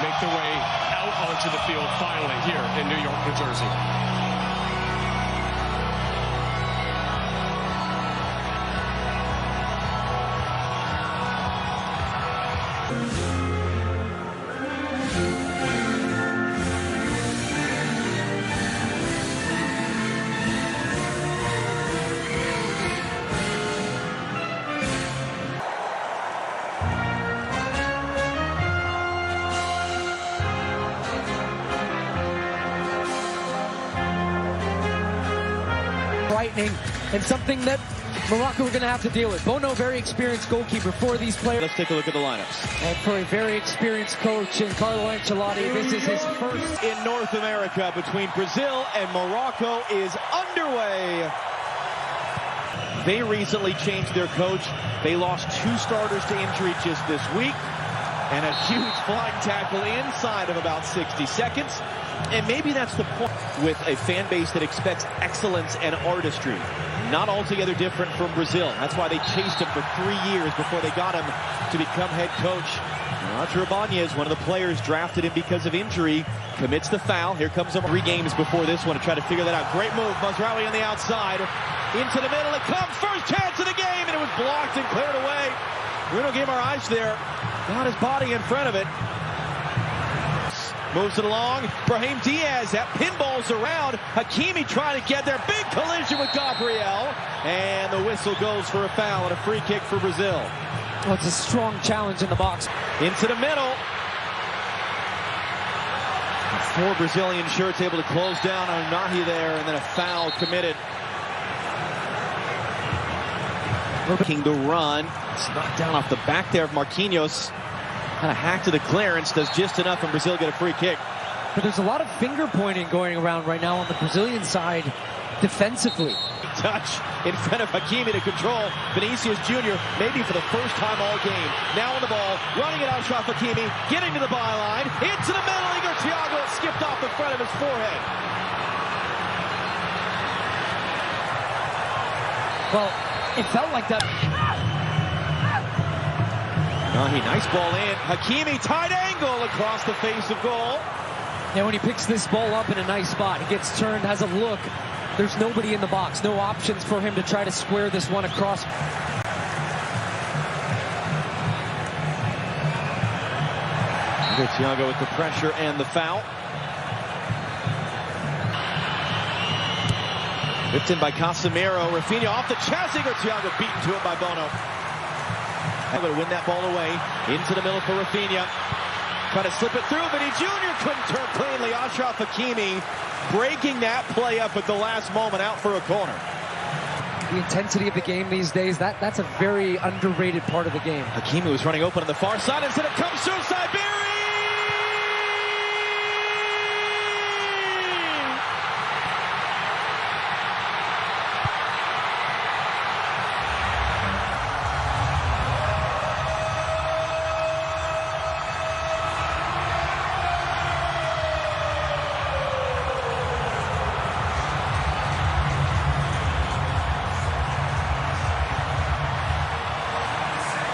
make their way out onto the field finally here in New York, New Jersey. Frightening and something that Morocco are going to have to deal with. Bono, very experienced goalkeeper for these players. Let's take a look at the lineups. And for a very experienced coach in Carlo Ancelotti, this is his first in North America between Brazil and Morocco is underway. They recently changed their coach. They lost 2 starters to injury just this week. And a huge flying tackle inside of about 60 seconds. And maybe that's the point with a fan base that expects excellence and artistry. Not altogether different from Brazil. That's why they chased him for 3 years before they got him to become head coach. Roger Ibanez, one of the players, drafted him because of injury, commits the foul. Here comes him 3 games before this one to try to figure that out. Great move. Mazraoui on the outside. Into the middle. It comes. First chance of the game. And it was blocked and cleared away. Bruno Guimaraes there. Got his body in front of it. Moves it along. Brahim Diaz. That pinballs around. Hakimi trying to get there. Big collision with Gabriel. And the whistle goes for a foul and a free kick for Brazil. Well, it's a strong challenge in the box. Into the middle. 4 Brazilian shirts able to close down on Nahi there. And then a foul committed. Looking to run. It's knocked down off the back there of Marquinhos. Kind of hacked to the clearance. Does just enough and Brazil get a free kick. But there's a lot of finger pointing going around right now on the Brazilian side defensively. Touch in front of Hakimi to control Vinicius Jr. maybe for the first time all game. Now on the ball, running it out, Ashraf Hakimi, getting to the byline, into the middle, Igor Thiago skipped off the front of his forehead. Well, it felt like that. Nahi, nice ball in. Hakimi, tight angle across the face of goal. Now when he picks this ball up in a nice spot, he gets turned, has a look. There's nobody in the box. No options for him to try to square this one across. Thiago with the pressure and the foul. Whipped in by Casemiro. Rafinha off the chest. Igor Thiago beaten to it by Bono. Able to win that ball away. Into the middle for Rafinha. Trying to slip it through, but he Jr. couldn't turn cleanly. Ashraf Hakimi breaking that play up at the last moment, out for a corner. The intensity of the game these days, that's a very underrated part of the game. Hakimi was running open on the far side. Instead it comes through Siberi!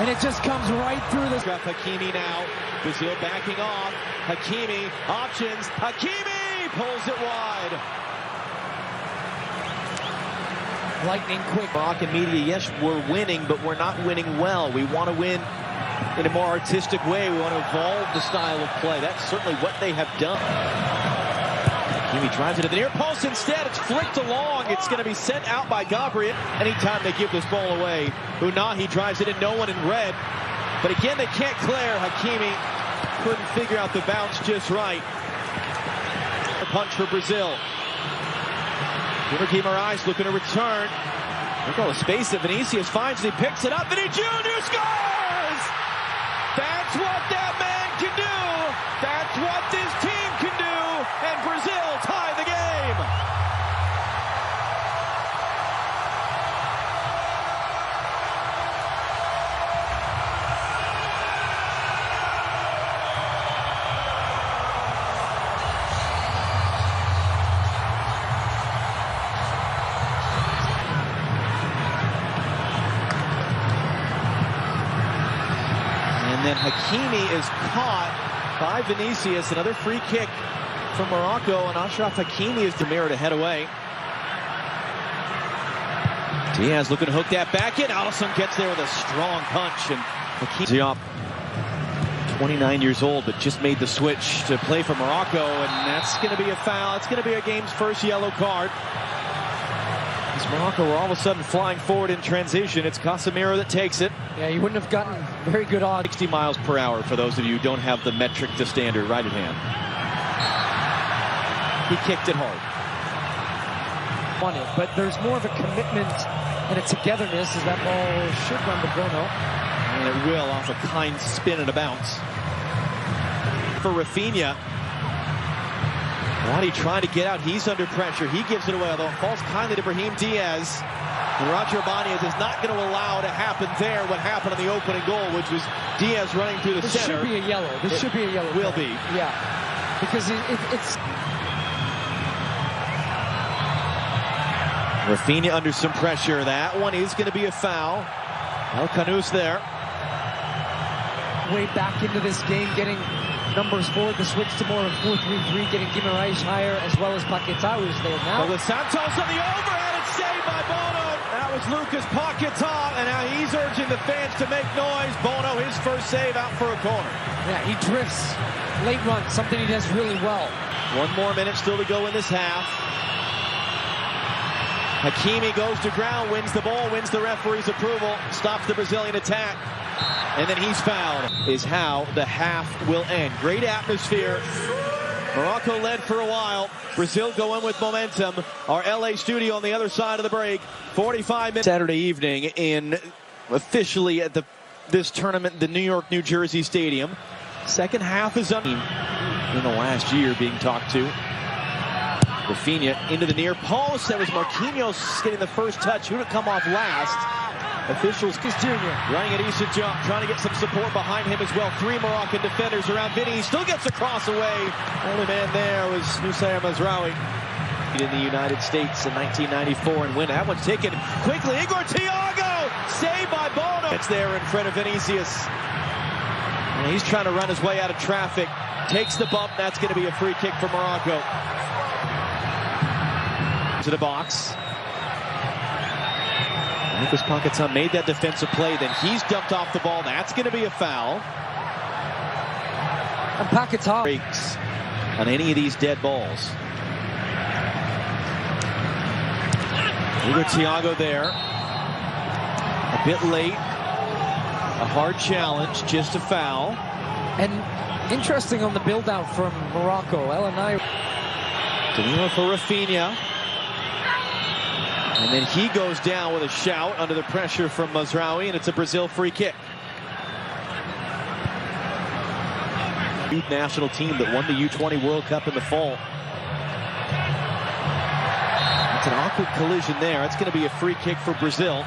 And it just comes right through the... Hakimi now. Brazil backing off. Hakimi, options. Hakimi pulls it wide. Lightning quick. Moroccan media, yes, we're winning, but we're not winning well. We want to win in a more artistic way. We want to evolve the style of play. That's certainly what they have done. Hakimi drives it to the near post. Instead, it's flicked along. It's going to be sent out by Gabriel. Anytime they give this ball away, Unahi drives it in, no one in red. But again, they can't clear. Hakimi couldn't figure out the bounce just right. A punch for Brazil. Guimaraes looking to return. Look at all the space that Vinicius finds. He picks it up. Vinicius Jr. scores! That's what that man can do. That's what this team can do. And Brazil tie the game. And then Hakimi is caught by Vinicius. Another free kick from Morocco, and Achraf Hakimi is the mirror to head away. Diaz looking to hook that back in. Alisson gets there with a strong punch, and Hakimi, 29 years old, but just made the switch to play for Morocco, and that's going to be a foul. It's going to be a game's first yellow card. As Morocco were all of a sudden flying forward in transition. It's Casemiro that takes it. Yeah, you wouldn't have gotten very good odds. 60 miles per hour for those of you who don't have the metric to standard right at hand. He kicked it hard. On it, but there's more of a commitment and a togetherness as that ball should run to Bono. And it will off a kind spin and a bounce. For Rafinha. Wadi trying to get out. He's under pressure. He gives it away, although it falls kindly to Brahim Diaz. And Roger Ibanez is not going to allow to happen there what happened on the opening goal, which was Diaz running through the center. This should be a yellow. This should be a yellow. Will be. Yeah. Because it's... Rafinha under some pressure. That one is going to be a foul. El Khanous there. Way back into this game, getting numbers forward, the switch to more of 4-3-3, getting Guimaraes higher, as well as Paquetá, who's there now. Well, the Santos on the overhead, it's saved by Bono. That was Lucas Paquetá, and now he's urging the fans to make noise. Bono, his first save out for a corner. Yeah, he drifts late run, something he does really well. 1 more minute still to go in this half. Hakimi goes to ground, wins the ball, wins the referee's approval, stops the Brazilian attack, and then he's fouled. Is how the half will end. Great atmosphere. Morocco led for a while. Brazil go in with momentum. Our LA studio on the other side of the break. 45 minutes Saturday evening in officially at this tournament, the New York, New Jersey Stadium. Second half is up in the last year being talked to. Rafinha into the near post. That was Marquinhos getting the first touch. Who to come off last? Officials Jr. running a decent jump, trying to get some support behind him as well. 3 Moroccan defenders around Vinny. He still gets a cross away. Only man there was Nusayr Mazraoui in the United States in 1994 and win. That one's taken quickly. Igor Thiago saved by Bono. It's there in front of Vinicius. And he's trying to run his way out of traffic. Takes the bump. That's going to be a free kick for Morocco. To the box. Lucas Paquetá made that defensive play, then he's dumped off the ball. That's going to be a foul. And Paquetá breaks on any of these dead balls. Igor Thiago there. A bit late. A hard challenge, just a foul. And interesting on the build-out from Morocco. Elenay. Danilo for Rafinha. And then he goes down with a shout under the pressure from Mazraoui, and it's a Brazil free kick. Youth national team that won the U20 World Cup in the fall. It's an awkward collision there. It's going to be a free kick for Brazil.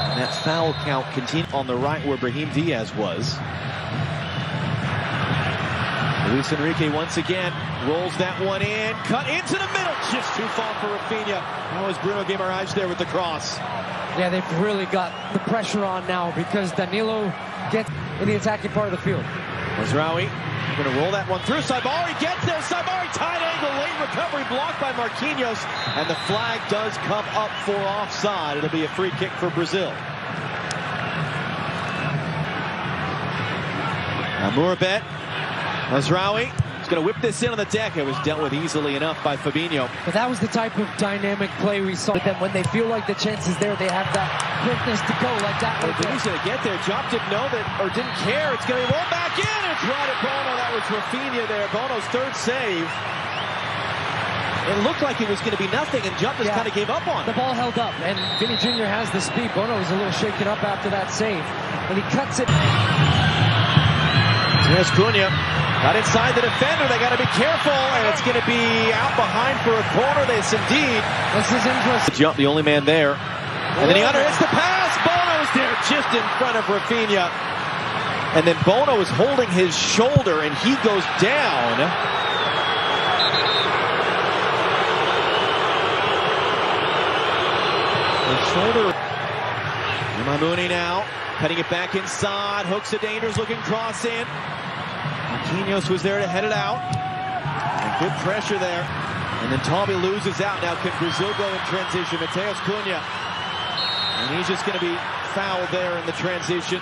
And that foul count continues on the right where Brahim Diaz was. Luis Enrique once again rolls that one in, cut into the middle, just too far for Rafinha. That was Bruno Guimaraes there with the cross. Yeah, they've really got the pressure on now because Danilo gets in the attacking part of the field. Mazraoui going to roll that one through. Sambari gets there. Sambari tight angle, late recovery blocked by Marquinhos, and the flag does come up for offside. It'll be a free kick for Brazil. Amourabet. Mazraoui is going to whip this in on the deck. It was dealt with easily enough by Fabinho. But that was the type of dynamic play we saw with them. When they feel like the chance is there, they have that quickness to go like that. He's going to get there. Jop didn't know that, or didn't care. It's going to roll back in. It's right at Bono. That was Rafinha there. Bono's third save. It looked like it was going to be nothing, and Jop just kind of gave up on it. The ball held up, and Vinny Jr. has the speed. Bono was a little shaken up after that save, and he cuts it. Here's Cunha. Got inside the defender. They got to be careful, and it's going to be out behind for a corner. This indeed. This is interesting. Jump, the only man there. And then he underhits the pass. Bono's there just in front of Rafinha. And then Bono is holding his shoulder, and he goes down. The shoulder. Mamouni now. Cutting it back inside. Hooks a dangerous looking cross in. Marquinhos was there to head it out. And good pressure there. And then Tommy loses out. Now can Brazil go in transition? Mateus Cunha. And he's just going to be fouled there in the transition.